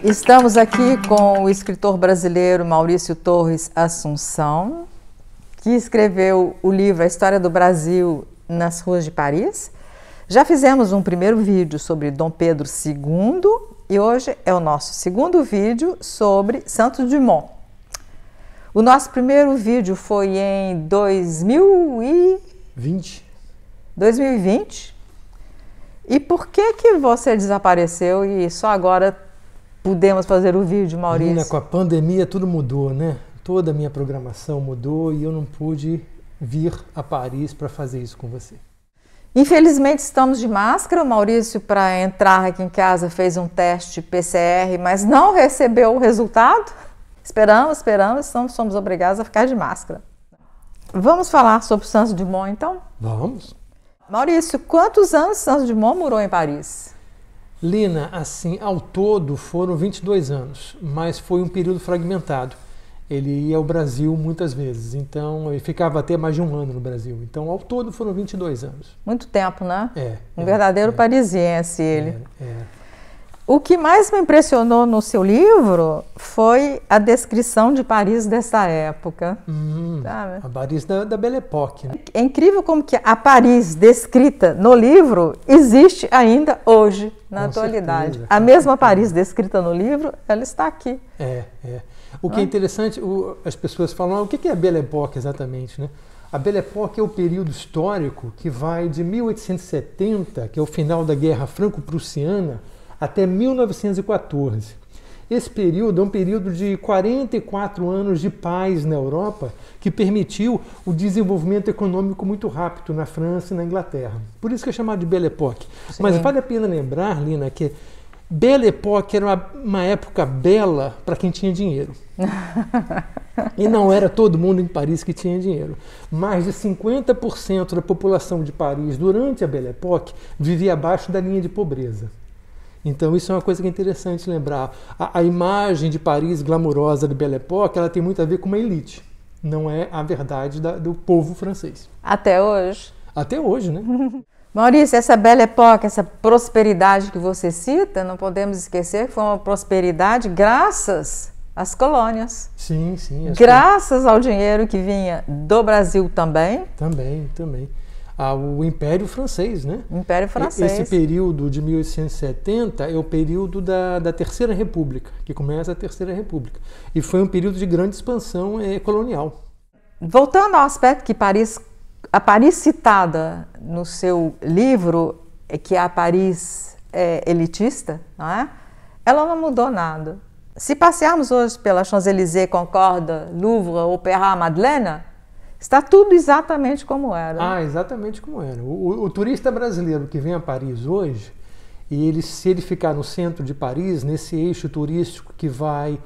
Estamos aqui com o escritor brasileiro Maurício Torres Assunção, que escreveu o livro A História do Brasil nas Ruas de Paris. Já fizemos um primeiro vídeo sobre Dom Pedro II e hoje é o nosso segundo vídeo sobre Santos Dumont. O nosso primeiro vídeo foi em 2020. E por que você desapareceu e só agora podemos fazer o vídeo, Maurício? Menina, com a pandemia tudo mudou, né? Toda a minha programação mudou e eu não pude vir a Paris para fazer isso com você. Infelizmente estamos de máscara. O Maurício, para entrar aqui em casa, fez um teste PCR, mas não recebeu o resultado. Esperamos, então somos obrigados a ficar de máscara. Vamos falar sobre Santos Dumont, então? Vamos. Maurício, quantos anos Santos Dumont morou em Paris? Lina, assim, ao todo foram 22 anos, mas foi um período fragmentado. Ele ia ao Brasil muitas vezes, então ele ficava até mais de um ano no Brasil. Então, ao todo foram 22 anos. Muito tempo, né? Um verdadeiro verdadeiro parisiense ele. É. O que mais me impressionou no seu livro foi a descrição de Paris dessa época. Sabe? A Paris da Belle Époque. Né? É incrível como que a Paris descrita no livro existe ainda hoje, na atualidade. A mesma Paris descrita no livro, ela está aqui. O que é interessante, as pessoas falam, o que é a Belle Époque exatamente, né? A Belle Époque é o período histórico que vai de 1870, que é o final da Guerra Franco-Prussiana, até 1914. Esse período é um período de 44 anos de paz na Europa, que permitiu o desenvolvimento econômico muito rápido na França e na Inglaterra. Por isso que é chamado de Belle Époque. Sim. Mas vale a pena lembrar, Lina, que Belle Époque era uma época bela para quem tinha dinheiro. E não era todo mundo em Paris que tinha dinheiro. Mais de 50% da população de Paris, durante a Belle Époque, vivia abaixo da linha de pobreza. Então isso é uma coisa que é interessante lembrar. A imagem de Paris glamourosa de Belle Époque, ela tem muito a ver com uma elite. Não é a verdade do povo francês. Até hoje. Até hoje, né? Maurício, essa Belle Époque, essa prosperidade que você cita, não podemos esquecer que foi uma prosperidade graças às colônias. Sim. Graças ao dinheiro que vinha do Brasil também. Também. O Império Francês, né? Império Francês. Esse período de 1870 é o período da Terceira República, que começa a Terceira República. E foi um período de grande expansão colonial. Voltando ao aspecto que a Paris citada no seu livro, que é a Paris elitista, não é? Ela não mudou nada. Se passearmos hoje pela Champs-Élysées, Concorde, Louvre, Opéra, Madeleine, está tudo exatamente como era. Exatamente como era. O turista brasileiro que vem a Paris hoje, se ele ficar no centro de Paris, nesse eixo turístico que vai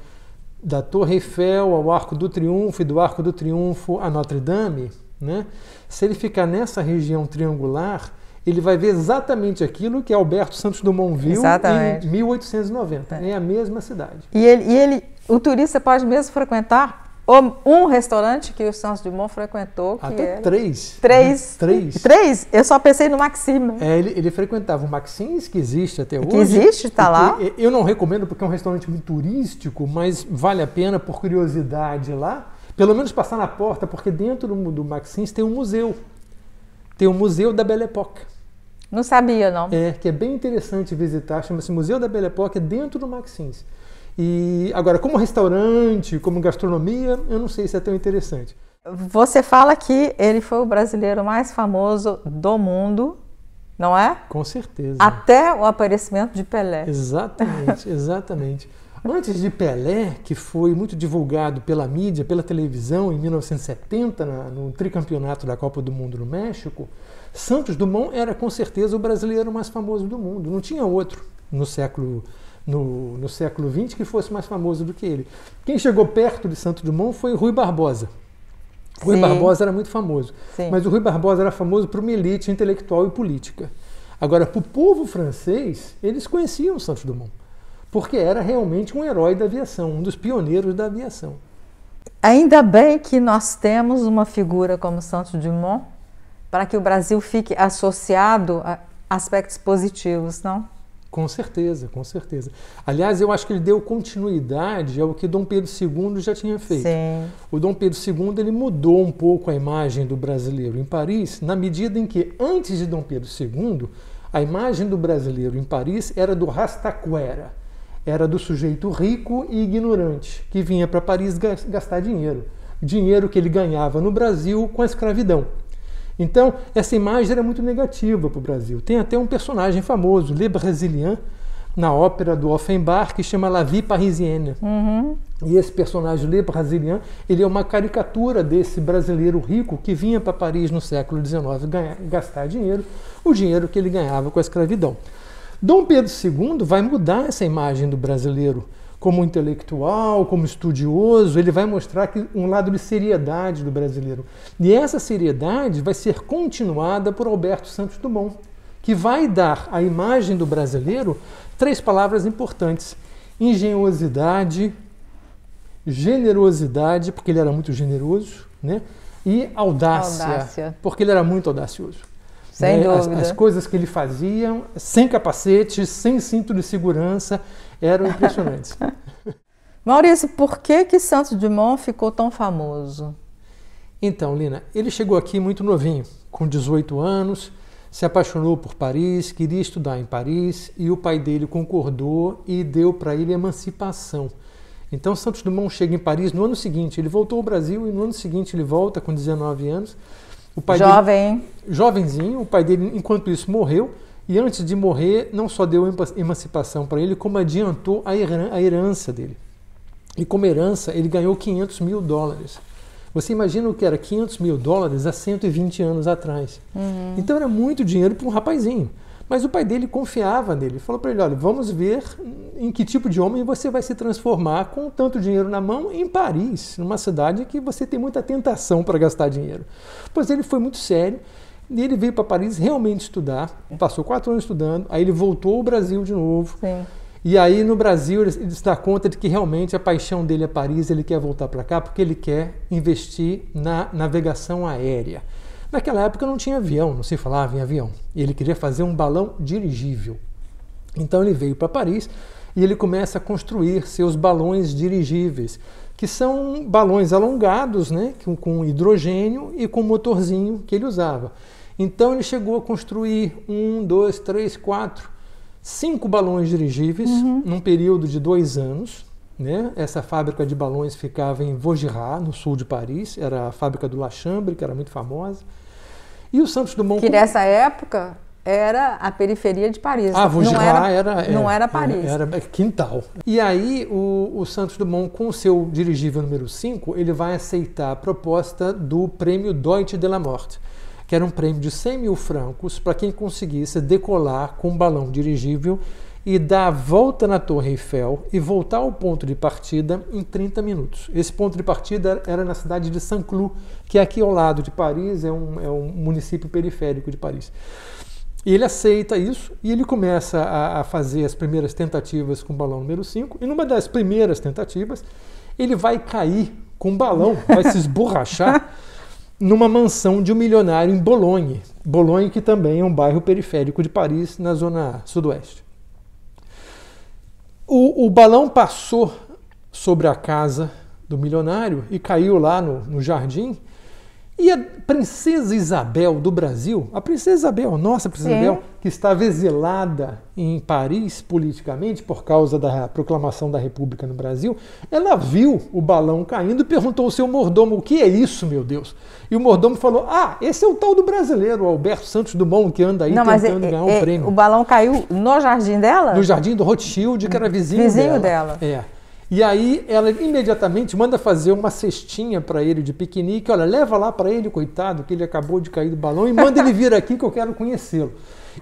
da Torre Eiffel ao Arco do Triunfo e do Arco do Triunfo a Notre Dame, né? Se ele ficar nessa região triangular, ele vai ver exatamente aquilo que Alberto Santos Dumont viu em 1890. É a mesma cidade. E o turista pode mesmo frequentar um restaurante que o Santos Dumont frequentou. Até três. Três? Eu só pensei no Maxime. Ele frequentava o Maxim's, que existe até hoje. Que existe, está lá. Eu não recomendo porque é um restaurante muito turístico, mas vale a pena por curiosidade lá. Pelo menos passar na porta, porque dentro do Maxim's tem um museu. Tem o Museu da Belle Époque. Não sabia, não. Que é bem interessante visitar. Chama-se Museu da Belle Époque, dentro do Maxim's. E agora, como restaurante, como gastronomia, eu não sei se é tão interessante. Você fala que ele foi o brasileiro mais famoso do mundo, não é? Com certeza. Até o aparecimento de Pelé. Exatamente. Antes de Pelé, que foi muito divulgado pela mídia, pela televisão, em 1970, no tricampeonato da Copa do Mundo no México, Santos Dumont era com certeza o brasileiro mais famoso do mundo. Não tinha outro no século XX que fosse mais famoso do que ele. Quem chegou perto de Santos Dumont foi Rui Barbosa. Rui Barbosa era muito famoso, mas o Rui Barbosa era famoso por uma elite intelectual e política. Agora, para o povo francês, eles conheciam Santos Dumont, porque era realmente um herói da aviação, um dos pioneiros da aviação. Ainda bem que nós temos uma figura como Santos Dumont para que o Brasil fique associado a aspectos positivos, não? Com certeza, com certeza. Aliás, eu acho que ele deu continuidade ao que Dom Pedro II já tinha feito. Sim. O Dom Pedro II ele mudou um pouco a imagem do brasileiro em Paris, na medida em que, antes de Dom Pedro II, a imagem do brasileiro em Paris era do rastaquera, era do sujeito rico e ignorante, que vinha para Paris gastar dinheiro. Dinheiro que ele ganhava no Brasil com a escravidão. Então, essa imagem era muito negativa para o Brasil. Tem até um personagem famoso, Le Brésilien, na ópera do Offenbach, que chama La Vie Parisienne. E esse personagem, Le Brésilien, ele é uma caricatura desse brasileiro rico que vinha para Paris no século XIX gastar dinheiro, o dinheiro que ele ganhava com a escravidão. Dom Pedro II vai mudar essa imagem do brasileiro como intelectual, como estudioso, ele vai mostrar que um lado de seriedade do brasileiro. E essa seriedade vai ser continuada por Alberto Santos Dumont, que vai dar à imagem do brasileiro 3 palavras importantes: engenhosidade, generosidade, porque ele era muito generoso, né? E audácia, porque ele era muito audacioso. Sem dúvida. As coisas que ele fazia, sem capacete, sem cinto de segurança, eram impressionantes. Maurício, por que Santos Dumont ficou tão famoso? Então, Lina, ele chegou aqui muito novinho, com 18 anos, se apaixonou por Paris, queria estudar em Paris, e o pai dele concordou e deu para ele emancipação. Então, Santos Dumont chega em Paris no ano seguinte, ele voltou ao Brasil e no ano seguinte ele volta com 19 anos. O pai jovem. Dele, jovenzinho, o pai dele, enquanto isso, morreu. E antes de morrer, não só deu emancipação para ele, como adiantou a herança dele. E como herança, ele ganhou $500 mil. Você imagina o que era $500 mil há 120 anos atrás. Então era muito dinheiro para um rapazinho. Mas o pai dele confiava nele. Falou para ele, olha, vamos ver em que tipo de homem você vai se transformar com tanto dinheiro na mão em Paris, numa cidade que você tem muita tentação para gastar dinheiro. Pois ele foi muito sério. E ele veio para Paris realmente estudar, passou 4 anos estudando, aí ele voltou ao Brasil de novo. Sim. E aí no Brasil ele se dá conta de que realmente a paixão dele é Paris, ele quer voltar para cá porque ele quer investir na navegação aérea. Naquela época não tinha avião, não se falava em avião. E ele queria fazer um balão dirigível. Então ele veio para Paris e ele começa a construir seus balões dirigíveis, que são balões alongados, né, com hidrogênio e com motorzinho que ele usava. Então ele chegou a construir 1, 2, 3, 4, 5 balões dirigíveis num período de 2 anos. Né? Essa fábrica de balões ficava em Vaugirard, no sul de Paris, era a fábrica do Lachambre, que era muito famosa. E o Santos Dumont... Que nessa época era a periferia de Paris. Vaugirard não era Paris. Era quintal. E aí o Santos Dumont, com o seu dirigível número 5, ele vai aceitar a proposta do prêmio Deutsche de la Morte, que era um prêmio de 100 mil francos para quem conseguisse decolar com um balão dirigível e dar a volta na Torre Eiffel e voltar ao ponto de partida em 30 minutos. Esse ponto de partida era na cidade de Saint-Cloud, que é aqui ao lado de Paris, é um município periférico de Paris. E ele aceita isso e ele começa a fazer as primeiras tentativas com o balão número 5, e numa das primeiras tentativas ele vai cair com o balão, vai se esborrachar numa mansão de um milionário em Boulogne. Boulogne, que também é um bairro periférico de Paris, na zona sudoeste. O balão passou sobre a casa do milionário e caiu lá no jardim. E a princesa Isabel do Brasil, a princesa Isabel, nossa princesa Isabel, que estava exilada em Paris politicamente por causa da proclamação da República no Brasil, ela viu o balão caindo e perguntou ao seu mordomo: o que é isso, meu Deus? E o mordomo falou: esse é o tal do brasileiro, o Alberto Santos Dumont, que anda aí tentando ganhar um prêmio. O balão caiu no jardim dela? No jardim do Rothschild, que era vizinho dela. E aí ela imediatamente manda fazer uma cestinha para ele de piquenique. Olha, leva lá para ele, coitado, que ele acabou de cair do balão, e manda ele vir aqui que eu quero conhecê-lo.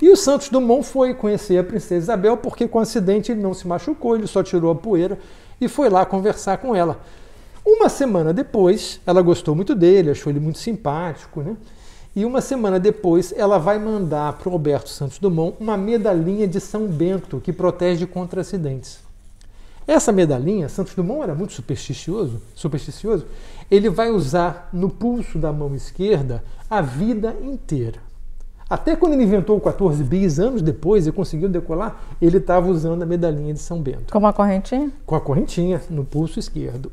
E o Santos Dumont foi conhecer a princesa Isabel porque, com acidente, ele não se machucou, ele só tirou a poeira e foi lá conversar com ela. Uma semana depois, ela gostou muito dele, achou ele muito simpático, né? E uma semana depois, ela vai mandar para o Alberto Santos Dumont uma medalhinha de São Bento que protege contra acidentes. Essa medalhinha, Santos Dumont era muito supersticioso, ele vai usar no pulso da mão esquerda a vida inteira. Até quando ele inventou o 14 bis, anos depois, e conseguiu decolar, ele estava usando a medalhinha de São Bento. Com a correntinha? Com a correntinha no pulso esquerdo,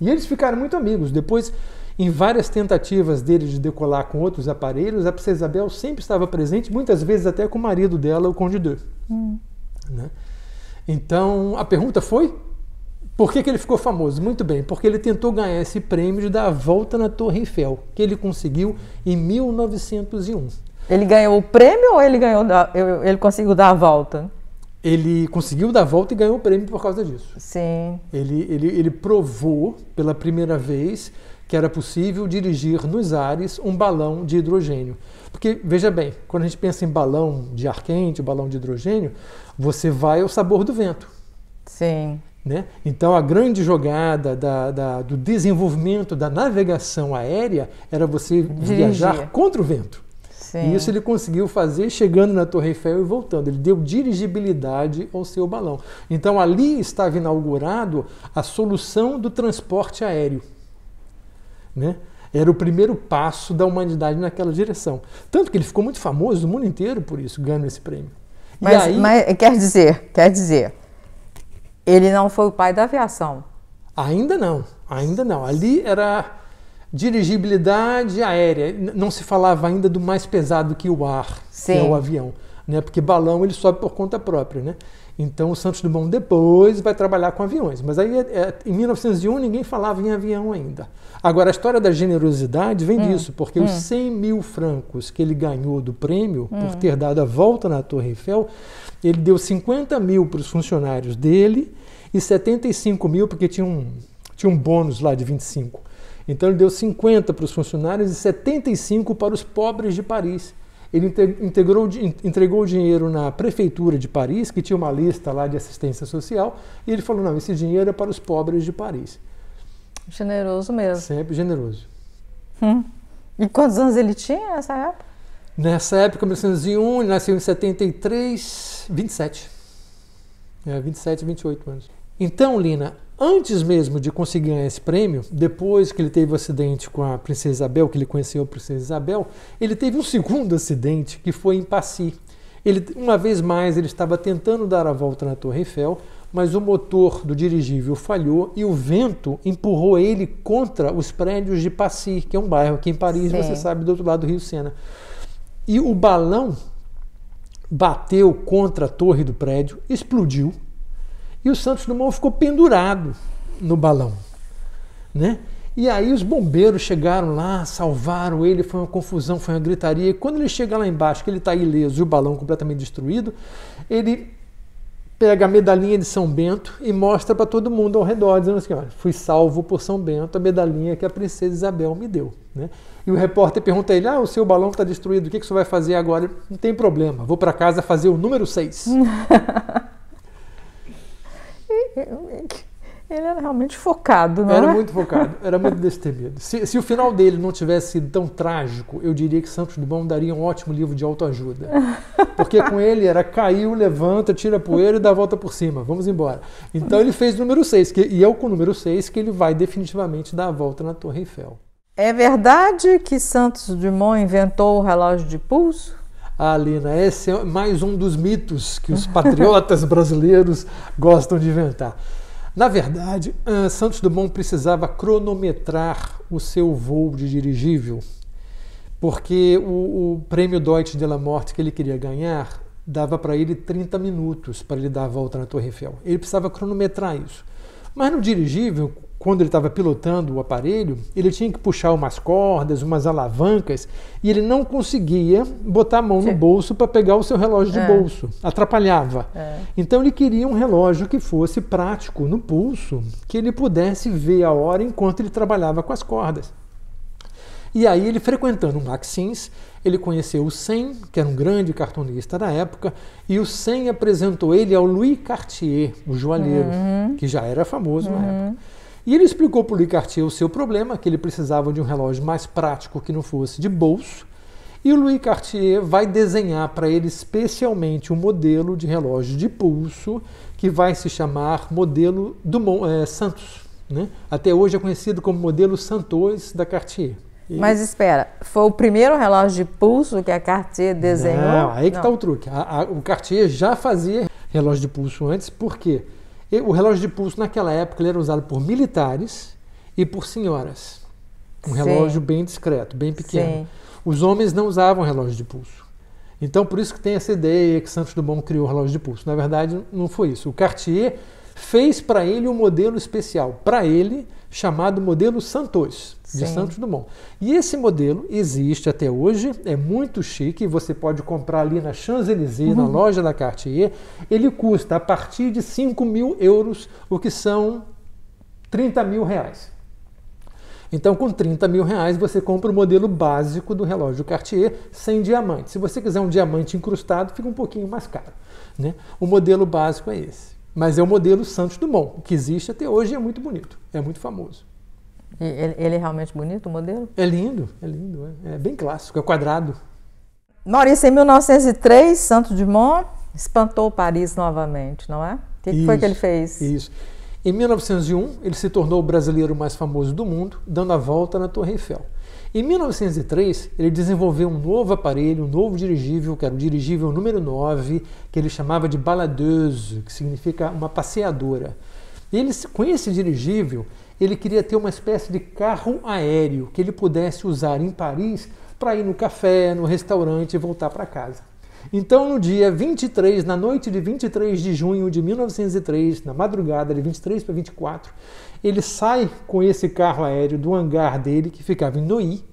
E eles ficaram muito amigos. Depois, em várias tentativas dele de decolar com outros aparelhos, a princesa Isabel sempre estava presente, muitas vezes até com o marido dela, o Conde d'Eu. Né? Então, a pergunta foi, por que ele ficou famoso? Muito bem, porque ele tentou ganhar esse prêmio de dar a volta na Torre Eiffel, que ele conseguiu em 1901. Ele ganhou o prêmio ou ele conseguiu dar a volta? Ele conseguiu dar a volta e ganhou o prêmio por causa disso. Sim. Ele provou pela primeira vez que era possível dirigir nos ares um balão de hidrogênio. Porque, veja bem, quando a gente pensa em balão de ar quente, balão de hidrogênio, você vai ao sabor do vento. Sim. Né? Então, a grande jogada do desenvolvimento da navegação aérea era você viajar contra o vento. Sim. E isso ele conseguiu fazer chegando na Torre Eiffel e voltando. Ele deu dirigibilidade ao seu balão. Então, ali estava inaugurado a solução do transporte aéreo. Né? Era o primeiro passo da humanidade naquela direção. Tanto que ele ficou muito famoso no mundo inteiro por isso, ganhando esse prêmio. Mas quer dizer, ele não foi o pai da aviação? Ainda não. Ali era dirigibilidade aérea. Não se falava ainda do mais pesado que o ar, Sim. que é o avião. Né? Porque balão ele sobe por conta própria. Né? Então o Santos Dumont depois vai trabalhar com aviões. Mas aí em 1901 ninguém falava em avião ainda. Agora a história da generosidade vem disso, porque os 100 mil francos que ele ganhou do prêmio por ter dado a volta na Torre Eiffel, ele deu 50 mil para os funcionários dele e 75 mil porque tinha um bônus lá de 25. Então ele deu 50 para os funcionários e 75 para os pobres de Paris. Ele entregou o dinheiro na prefeitura de Paris, que tinha uma lista lá de assistência social, e ele falou, não, esse dinheiro é para os pobres de Paris. Generoso mesmo. Sempre generoso. E quantos anos ele tinha nessa época? Nessa época, 1901, ele nasceu em 73, 27. 27, 28 anos. Então, Lina, antes mesmo de conseguir ganhar esse prêmio, depois que ele teve o acidente com a Princesa Isabel, que ele conheceu a Princesa Isabel, ele teve um segundo acidente, que foi em Passy. Uma vez mais, ele estava tentando dar a volta na Torre Eiffel, mas o motor do dirigível falhou e o vento empurrou ele contra os prédios de Passy, que é um bairro aqui em Paris, Sim. você sabe, do outro lado do Rio Sena. E o balão bateu contra a torre do prédio, explodiu, e o Santos Dumont ficou pendurado no balão, né? E aí os bombeiros chegaram lá, salvaram ele, foi uma confusão, foi uma gritaria. E quando ele chega lá embaixo, que ele está ileso e o balão completamente destruído, ele pega a medalhinha de São Bento e mostra para todo mundo ao redor, dizendo assim, olha, fui salvo por São Bento, a medalhinha que a Princesa Isabel me deu, né? E o repórter pergunta a ele, o seu balão está destruído, o que você vai fazer agora? Ele, não tem problema, vou para casa fazer o número 6. Ele era realmente focado, não Era é? muito focado, era muito destemido. Se o final dele não tivesse sido tão trágico, eu diria que Santos Dumont daria um ótimo livro de autoajuda. Porque com ele era caiu, levanta, tira a poeira e dá a volta por cima, vamos embora. Então ele fez o número 6, e é com o número 6 que ele vai definitivamente dar a volta na Torre Eiffel. É verdade que Santos Dumont inventou o relógio de pulso? Lina, esse é mais um dos mitos que os patriotas brasileiros gostam de inventar. Na verdade, Santos Dumont precisava cronometrar o seu voo de dirigível, porque o prêmio Deutsche de la Morte que ele queria ganhar dava para ele 30 minutos para ele dar a volta na Torre Eiffel. Ele precisava cronometrar isso. Mas no dirigível, quando ele estava pilotando o aparelho, ele tinha que puxar umas cordas, umas alavancas, e ele não conseguia botar a mão no bolso para pegar o seu relógio de bolso. Atrapalhava. Então ele queria um relógio que fosse prático no pulso, que ele pudesse ver a hora enquanto ele trabalhava com as cordas. E aí ele, frequentando o Maxins, ele conheceu o Sen, que era um grande cartunista da época, e o Sen apresentou ele ao Louis Cartier, o joalheiro, que já era famoso na época. E ele explicou para o Louis Cartier o seu problema, que ele precisava de um relógio mais prático que não fosse de bolso, e o Louis Cartier vai desenhar para ele especialmente um modelo de relógio de pulso que vai se chamar modelo Dumont, Santos. Né? Até hoje é conhecido como modelo Santos da Cartier. Mas espera, foi o primeiro relógio de pulso que a Cartier desenhou? Não, aí que está o truque. O Cartier já fazia relógio de pulso antes, porque o relógio de pulso naquela época ele era usado por militares e por senhoras. Um relógio bem discreto, bem pequeno. Sim. Os homens não usavam relógio de pulso. Então, por isso que tem essa ideia que Santos Dumont criou o relógio de pulso. Na verdade, não foi isso. O Cartier fez para ele um modelo especial, para ele, chamado modelo Santos, de Santos Dumont. E esse modelo existe até hoje, é muito chique, você pode comprar ali na Champs-Élysées, na loja da Cartier. Ele custa a partir de 5.000 euros, o que são 30 mil reais. Então, com 30 mil reais, você compra o modelo básico do relógio Cartier sem diamante. Se você quiser um diamante incrustado, fica um pouquinho mais caro, né? O modelo básico é esse. Mas é o modelo Santos Dumont, que existe até hoje e é muito bonito, é muito famoso. E ele é realmente bonito, o modelo? É lindo, é bem clássico, é quadrado. Maurício, em 1903, Santos Dumont espantou Paris novamente, não é? O que foi que ele fez? Isso. Em 1901, ele se tornou o brasileiro mais famoso do mundo, dando a volta na Torre Eiffel. Em 1903, ele desenvolveu um novo aparelho, um novo dirigível, que era o dirigível número 9, que ele chamava de baladeuse, que significa uma passeadora. E com esse dirigível, ele queria ter uma espécie de carro aéreo que ele pudesse usar em Paris para ir no café, no restaurante e voltar para casa. Então, no dia 23, na noite de 23 de junho de 1903, na madrugada de 23 para 24, ele sai com esse carro aéreo do hangar dele, que ficava em Neuilly,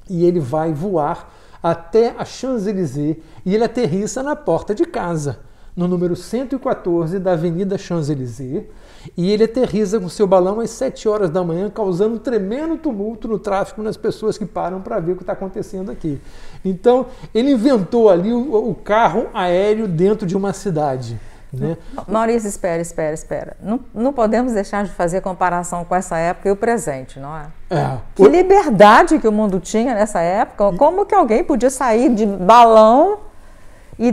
e ele vai voar até a Champs-Élysées e ele aterrissa na porta de casa, no número 114 da Avenida Champs-Élysées, e ele aterrissa com seu balão às 7 horas da manhã, causando um tremendo tumulto no tráfego nas pessoas que param para ver o que está acontecendo aqui. Então, ele inventou ali o carro aéreo dentro de uma cidade, né? Maurício, espera. Não podemos deixar de fazer comparação com essa época e o presente, não é? Que liberdade que o mundo tinha nessa época. Como que alguém podia sair de balão e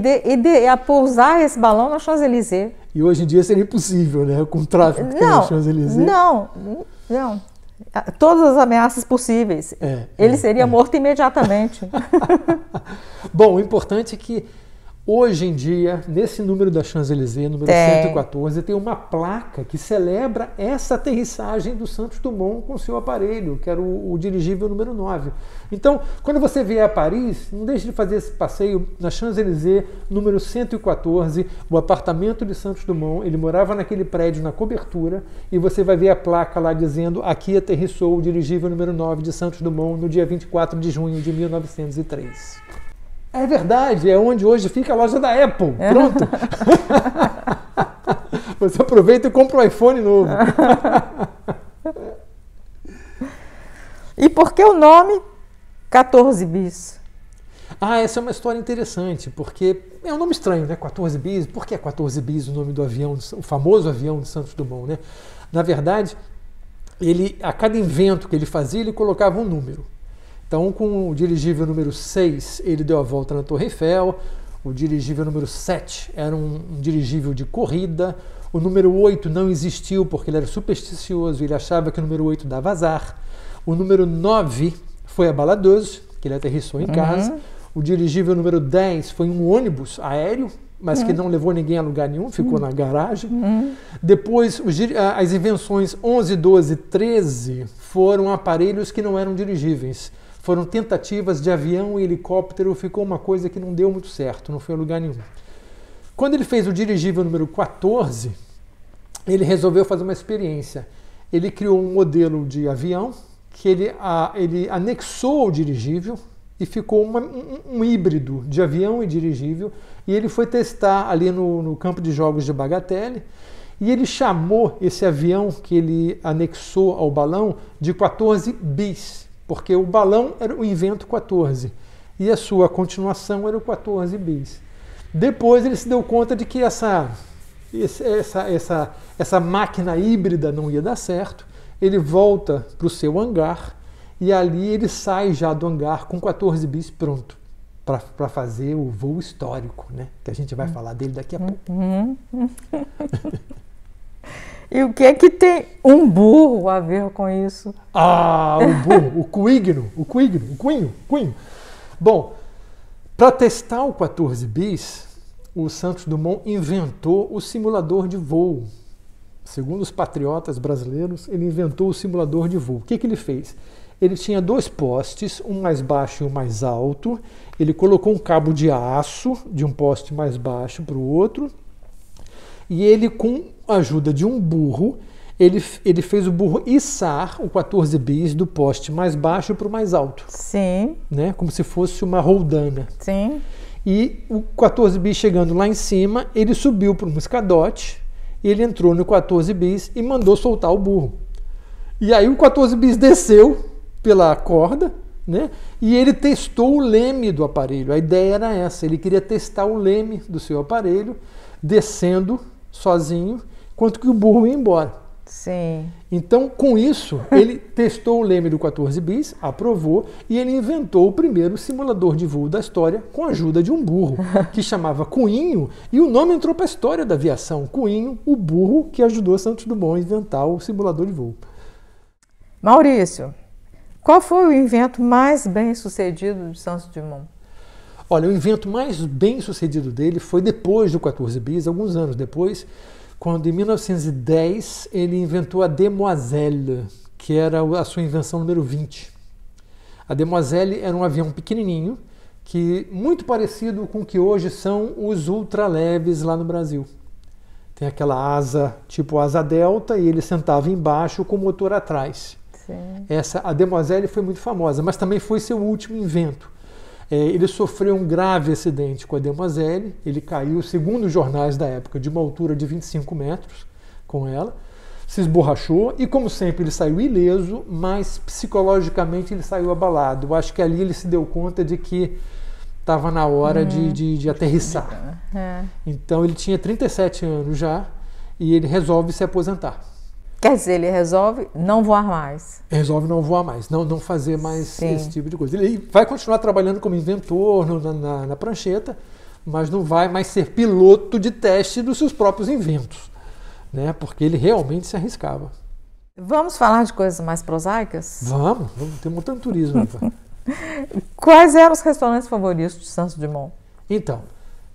pousar esse balão na Champs-Élysées? E hoje em dia seria impossível, né? Com o tráfego que tem na Champs-Élysées. Não. Todas as ameaças possíveis. Ele seria morto imediatamente. Bom, o importante é que hoje em dia, nesse número da Champs-Élysées, número 114, tem uma placa que celebra essa aterrissagem do Santos Dumont com seu aparelho, que era o dirigível número 9. Então, quando você vier a Paris, não deixe de fazer esse passeio na Champs-Élysées, número 114, o apartamento de Santos Dumont. Ele morava naquele prédio na cobertura e você vai ver a placa lá dizendo: aqui aterrissou o dirigível número 9 de Santos Dumont no dia 24 de junho de 1903. É verdade, é onde hoje fica a loja da Apple. Pronto. Você aproveita e compra um iPhone novo. E por que o nome 14 bis? Essa é uma história interessante, porque é um nome estranho, né? 14 bis. Por que é 14 bis o nome do avião, o famoso avião de Santos Dumont, né? Na verdade, a cada invento que ele fazia, ele colocava um número. Então, com o dirigível número 6, ele deu a volta na Torre Eiffel. O dirigível número 7 era um dirigível de corrida. O número 8 não existiu porque ele era supersticioso, ele achava que o número 8 dava azar. O número 9 foi a baladeuse, que ele aterrissou em casa. O dirigível número 10 foi um ônibus aéreo, mas que não levou ninguém a lugar nenhum, ficou na garagem. Depois, as invenções 11, 12 e 13 foram aparelhos que não eram dirigíveis. Foram tentativas de avião e helicóptero, ficou uma coisa que não deu muito certo, não foi a lugar nenhum. Quando ele fez o dirigível número 14, ele resolveu fazer uma experiência. Ele criou um modelo de avião que ele anexou ao dirigível e ficou um híbrido de avião e dirigível, e ele foi testar ali no campo de jogos de Bagatelle, e ele chamou esse avião que ele anexou ao balão de 14 bis, porque o balão era o invento 14 e a sua continuação era o 14 bis. Depois ele se deu conta de que essa máquina híbrida não ia dar certo. Ele volta para o seu hangar e ali ele sai já do hangar com 14 bis pronto para fazer o voo histórico, né? Que a gente vai falar dele daqui a pouco. E o que é que tem um burro a ver com isso? Ah, o burro, o coinho. Bom, para testar o 14 bis, o Santos Dumont inventou o simulador de voo. Segundo os patriotas brasileiros, ele inventou o simulador de voo. O que ele fez? Ele tinha dois postes, um mais baixo e um mais alto. Ele colocou um cabo de aço de um poste mais baixo para o outro. E ele, com a ajuda de um burro, ele fez o burro içar o 14 bis do poste mais baixo para o mais alto. Sim. Né? Como se fosse uma roldana. Sim. E o 14 bis chegando lá em cima, ele subiu para um escadote, ele entrou no 14 bis e mandou soltar o burro. E aí o 14 bis desceu pela corda, né? E ele testou o leme do aparelho. A ideia era essa, ele queria testar o leme do seu aparelho, descendo sozinho, enquanto que o burro ia embora. Sim. Então, com isso, ele testou o leme do 14 bis, aprovou, e ele inventou o primeiro simulador de voo da história com a ajuda de um burro, que chamava Coinho, e o nome entrou para a história da aviação. Coinho, o burro que ajudou Santos Dumont a inventar o simulador de voo. Maurício, qual foi o invento mais bem sucedido de Santos Dumont? Olha, o invento mais bem sucedido dele foi depois do 14 bis, alguns anos depois, quando em 1910 ele inventou a Demoiselle, que era a sua invenção número 20. A Demoiselle era um avião pequenininho, muito parecido com o que hoje são os ultraleves lá no Brasil. Tem aquela asa, tipo asa delta, e ele sentava embaixo com o motor atrás. Sim. A Demoiselle foi muito famosa, mas também foi seu último invento. Ele sofreu um grave acidente com a Demoiselle, ele caiu, segundo os jornais da época, de uma altura de 25 metros com ela, se esborrachou e, como sempre, ele saiu ileso, mas psicologicamente ele saiu abalado. Eu acho que ali ele se deu conta de que estava na hora de aterrissar. Então ele tinha 37 anos já e ele resolve se aposentar. Quer dizer, ele resolve não voar mais. Resolve não voar mais, não fazer mais esse tipo de coisa. Ele vai continuar trabalhando como inventor na prancheta, mas não vai mais ser piloto de teste dos seus próprios inventos, né? Porque ele realmente se arriscava. Vamos falar de coisas mais prosaicas? Vamos ter montando turismo. Quais eram os restaurantes favoritos de Santos Dumont? Então,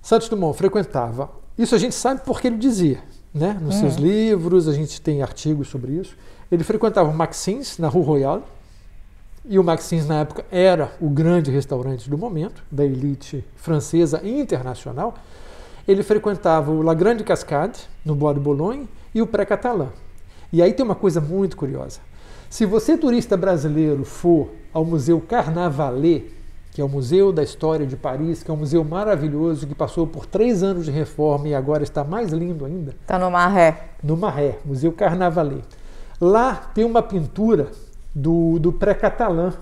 Santos Dumont frequentava, isso a gente sabe porque ele dizia, né? Nos seus livros, a gente tem artigos sobre isso. Ele frequentava o Maxim's, na Rue Royale, e o Maxim's, na época, era o grande restaurante do momento, da elite francesa e internacional. Ele frequentava o La Grande Cascade, no Bois de Boulogne, e o Pré-Catalan. E aí tem uma coisa muito curiosa. Se você, turista brasileiro, for ao Museu Carnavalet, que é o Museu da História de Paris, que é um museu maravilhoso, que passou por 3 anos de reforma e agora está mais lindo ainda. Está no Marais. No Marais, Museu Carnavalet. Lá tem uma pintura do Pré-Catalan.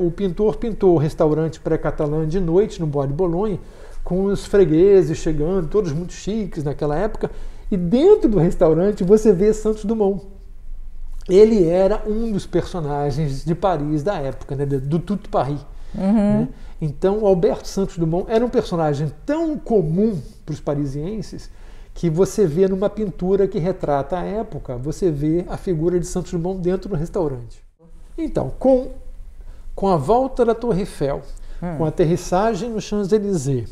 O pintor pintou o restaurante Pré-Catalan de noite, no Bois de Boulogne, com os fregueses chegando, todos muito chiques naquela época. E dentro do restaurante você vê Santos Dumont. Ele era um dos personagens de Paris da época, né, do Tout Paris. Né? Então, o Alberto Santos Dumont era um personagem tão comum para os parisienses que você vê numa pintura que retrata a época, você vê a figura de Santos Dumont dentro do restaurante. Então, com a volta da Torre Eiffel, com a aterrissagem no Champs-Élysées,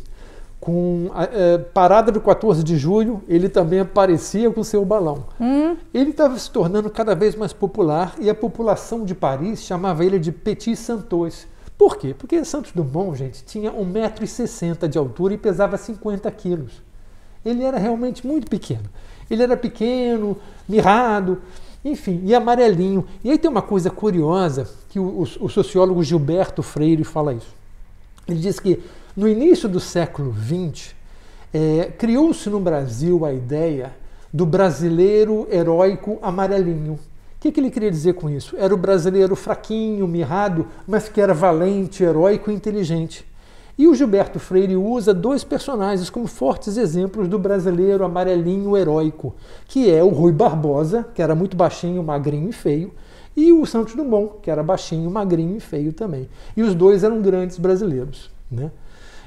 com a parada do 14 de julho, ele também aparecia com seu balão. Ele estava se tornando cada vez mais popular e a população de Paris chamava ele de Petit Santos. Por quê? Porque Santos Dumont, gente, tinha 1,60 m de altura e pesava 50 quilos. Ele era realmente muito pequeno. Ele era pequeno, mirrado, enfim, e amarelinho. E aí tem uma coisa curiosa que o sociólogo Gilberto Freire fala isso. Ele diz que no início do século XX, criou-se no Brasil a ideia do brasileiro heróico amarelinho. O que ele queria dizer com isso? Era o brasileiro fraquinho, mirrado, mas que era valente, heróico e inteligente. E o Gilberto Freire usa 2 personagens como fortes exemplos do brasileiro amarelinho heróico, que é o Rui Barbosa, que era muito baixinho, magrinho e feio, e o Santos Dumont, que era baixinho, magrinho e feio também. E os 2 eram grandes brasileiros, né?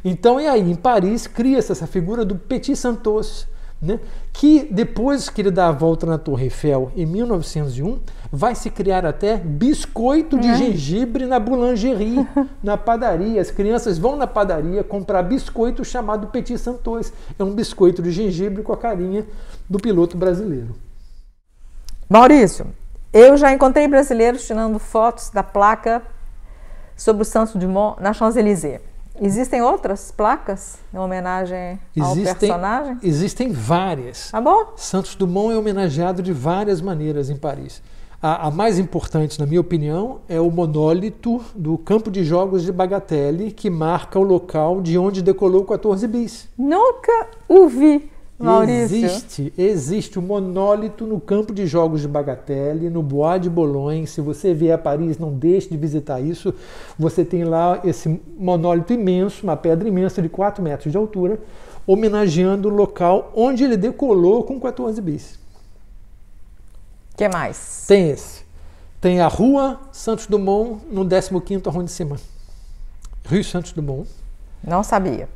Então, aí, em Paris, cria-se essa figura do Petit Santos, né? Que depois que ele dá a volta na Torre Eiffel, em 1901, vai se criar até biscoito de gengibre na boulangerie, na padaria. As crianças vão na padaria comprar biscoito chamado Petit Santos. É um biscoito de gengibre com a carinha do piloto brasileiro. Maurício, eu já encontrei brasileiros tirando fotos da placa sobre o Santos Dumont na Champs-Élysées. Existem outras placas em homenagem ao personagem? Existem várias. Tá bom? Santos Dumont é homenageado de várias maneiras em Paris. A mais importante, na minha opinião, é o monólito do campo de jogos de Bagatelle, que marca o local de onde decolou o 14 bis. Nunca o vi, Maurício. Existe um monólito no campo de jogos de Bagatelle, no Bois de Boulogne. Se você vier a Paris, não deixe de visitar isso. Você tem lá esse monólito imenso, uma pedra imensa de 4 metros de altura, homenageando o local onde ele decolou com 14 bis. O que mais? Tem esse. Tem a Rua Santos Dumont, no 15º arrondissement. Rue Santos Dumont. Não sabia.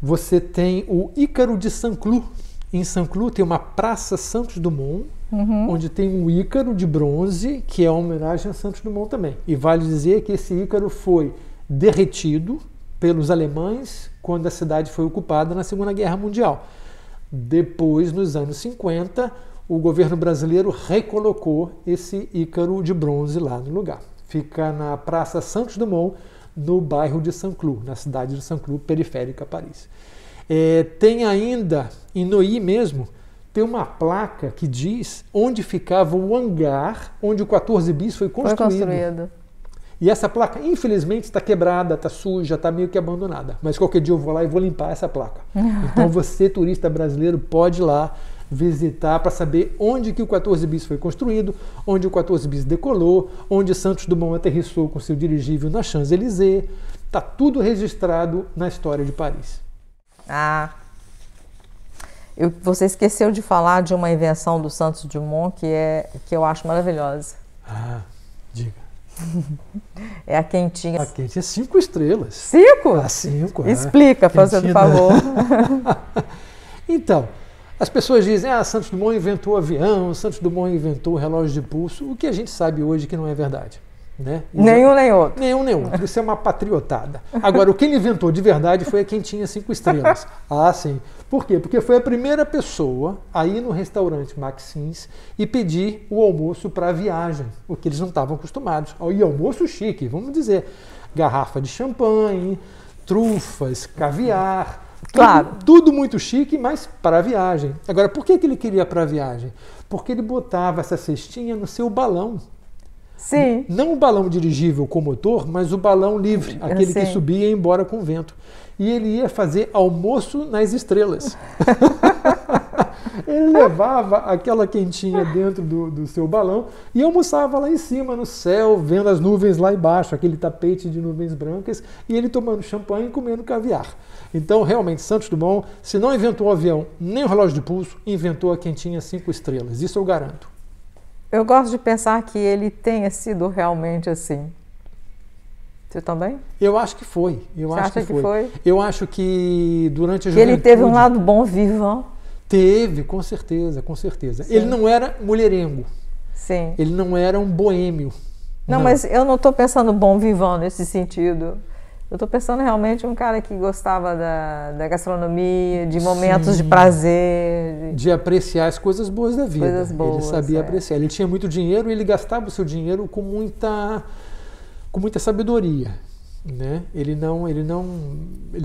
Você tem o Ícaro de Saint-Cloud. Em Saint-Cloud tem uma Praça Santos Dumont, onde tem um Ícaro de bronze, que é uma homenagem a Santos Dumont também. E vale dizer que esse Ícaro foi derretido pelos alemães quando a cidade foi ocupada na Segunda Guerra Mundial. Depois, nos anos 50, o governo brasileiro recolocou esse Ícaro de bronze lá no lugar. Fica na Praça Santos Dumont, no bairro de Saint-Cloud, na cidade de Saint-Cloud, periférica a Paris. Tem ainda, em Neuilly mesmo, tem uma placa que diz onde ficava o hangar onde o 14 bis foi construído. E essa placa, infelizmente, está quebrada, está suja, está meio que abandonada. Mas qualquer dia eu vou lá e vou limpar essa placa. Então você, turista brasileiro, pode ir lá visitar para saber onde que o 14 bis foi construído, onde o 14 bis decolou, onde Santos Dumont aterrissou com seu dirigível na Champs-Élysées. Está tudo registrado na história de Paris. Você esqueceu de falar de uma invenção do Santos Dumont que eu acho maravilhosa. Diga. É a quentinha. A quentinha 5 estrelas. 5? 5. Explica, fazendo favor. Então, as pessoas dizem, Santos Dumont inventou avião, Santos Dumont inventou relógio de pulso, o que a gente sabe hoje que não é verdade. Né? Nenhum nem outro. Nenhum nem outro. Isso é uma patriotada. Agora, o que ele inventou de verdade foi a quentinha 5 estrelas. Sim. Por quê? Porque foi a primeira pessoa a ir no restaurante Maxim's e pedir o almoço para a viagem, o que eles não estavam acostumados. E almoço chique, vamos dizer. Garrafa de champanhe, trufas, caviar. Claro. Tudo muito chique, mas para a viagem. Agora, por que ele queria para a viagem? Porque ele botava essa cestinha no seu balão. Sim. Não o balão dirigível com motor, mas o balão livre, aquele que subia e ia embora com o vento. E ele ia fazer almoço nas estrelas. Ele levava aquela quentinha dentro do seu balão e almoçava lá em cima, no céu, vendo as nuvens lá embaixo, aquele tapete de nuvens brancas, e ele tomando champanhe e comendo caviar. Então, realmente, Santos Dumont, se não inventou o avião nem o relógio de pulso, inventou a quentinha 5 estrelas. Isso eu garanto. Eu gosto de pensar que ele tenha sido realmente assim. Você também? Eu acho que foi. Você acha que foi? Eu acho que durante a juventude... Ele teve um lado bom vivant. Teve, com certeza, com certeza. Sim. Ele não era mulherengo. Sim. Ele não era um boêmio. Não, mas eu não estou pensando bom vivant nesse sentido. Eu estou pensando realmente um cara que gostava da gastronomia, de momentos de prazer. De apreciar as coisas boas da vida. Coisas boas, ele sabia apreciar. Ele tinha muito dinheiro e ele gastava o seu dinheiro com muita sabedoria. Né? Ele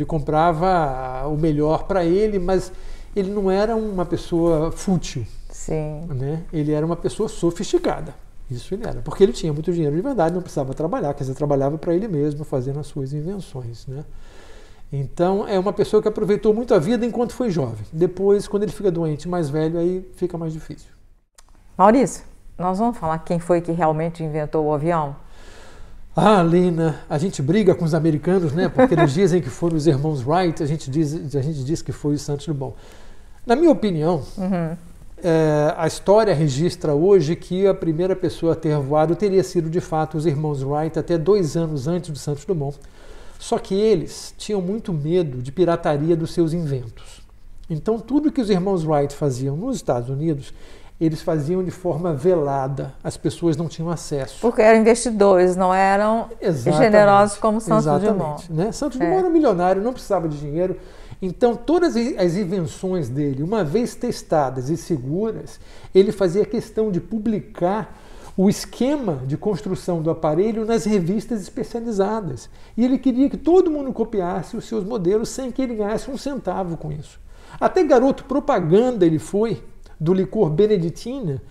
comprava o melhor para ele, mas ele não era uma pessoa fútil. Sim. Né? Ele era uma pessoa sofisticada. Isso ele era, porque ele tinha muito dinheiro de verdade, não precisava trabalhar, quer dizer, trabalhava para ele mesmo, fazendo as suas invenções, né? Então, é uma pessoa que aproveitou muito a vida enquanto foi jovem. Depois, quando ele fica doente, mais velho, aí fica mais difícil. Maurício, nós vamos falar quem foi que realmente inventou o avião? Lina, a gente briga com os americanos, né? Porque eles dizem que foram os irmãos Wright, a gente diz que foi o Santos Dumont. Na minha opinião, a história registra hoje que a primeira pessoa a ter voado teria sido, de fato, os irmãos Wright, até 2 anos antes do Santos Dumont. Só que eles tinham muito medo de pirataria dos seus inventos. Então, tudo que os irmãos Wright faziam nos Estados Unidos, eles faziam de forma velada. As pessoas não tinham acesso. Porque eram investidores, não eram generosos como Santos Dumont. Né? Santos Dumont era milionário, não precisava de dinheiro. Então, todas as invenções dele, uma vez testadas e seguras, ele fazia questão de publicar o esquema de construção do aparelho nas revistas especializadas. E ele queria que todo mundo copiasse os seus modelos sem que ele ganhasse um centavo com isso. Até garoto propaganda ele foi, do licor Benedittina,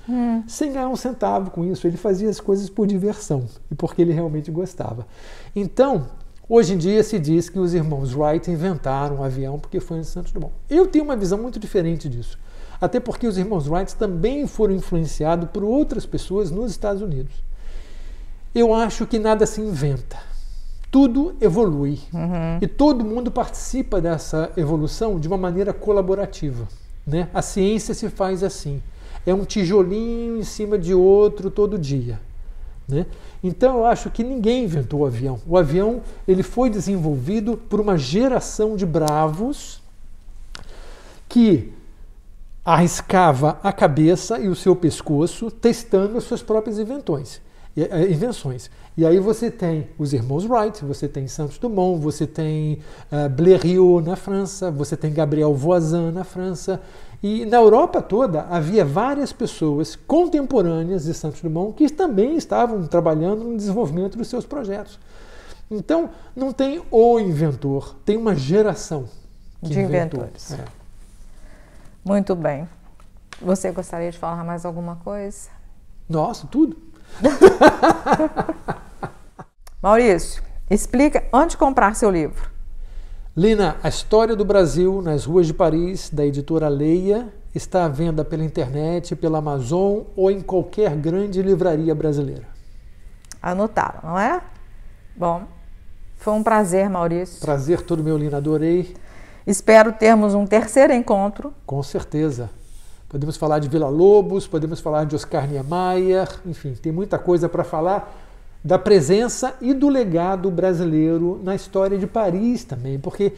sem ganhar um centavo com isso. Ele fazia as coisas por diversão e porque ele realmente gostava. Então, hoje em dia se diz que os irmãos Wright inventaram o avião porque foi em Santos Dumont. Eu tenho uma visão muito diferente disso. Até porque os irmãos Wright também foram influenciados por outras pessoas nos Estados Unidos. Eu acho que nada se inventa. Tudo evolui. E todo mundo participa dessa evolução de uma maneira colaborativa. Né? A ciência se faz assim. É um tijolinho em cima de outro todo dia. Né? Então eu acho que ninguém inventou o avião. O avião ele foi desenvolvido por uma geração de bravos que arriscava a cabeça e o seu pescoço testando as suas próprias invenções. E aí você tem os irmãos Wright, você tem Santos Dumont, você tem Blériot na França, você tem Gabriel Voisin na França. E na Europa toda havia várias pessoas contemporâneas de Santos Dumont que também estavam trabalhando no desenvolvimento dos seus projetos. Então, não tem o inventor, tem uma geração de inventores. Muito bem. Você gostaria de falar mais alguma coisa? Nossa, tudo. Maurício, explica onde comprar seu livro. Lina, A História do Brasil nas Ruas de Paris, da editora Leia, está à venda pela internet, pela Amazon ou em qualquer grande livraria brasileira. Anotaram, não é? Bom, foi um prazer, Maurício. Prazer todo meu, Lina, adorei. Espero termos um terceiro encontro. Com certeza. Podemos falar de Villa-Lobos, podemos falar de Oscar Niemeyer, enfim, tem muita coisa para falar da presença e do legado brasileiro na história de Paris também, porque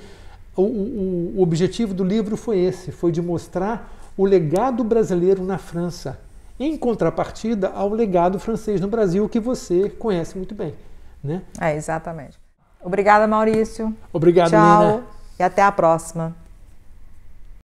o objetivo do livro foi esse, foi de mostrar o legado brasileiro na França, em contrapartida ao legado francês no Brasil, que você conhece muito bem. Né? Exatamente. Obrigada, Maurício. Obrigado, Tchau. Lina. E até a próxima.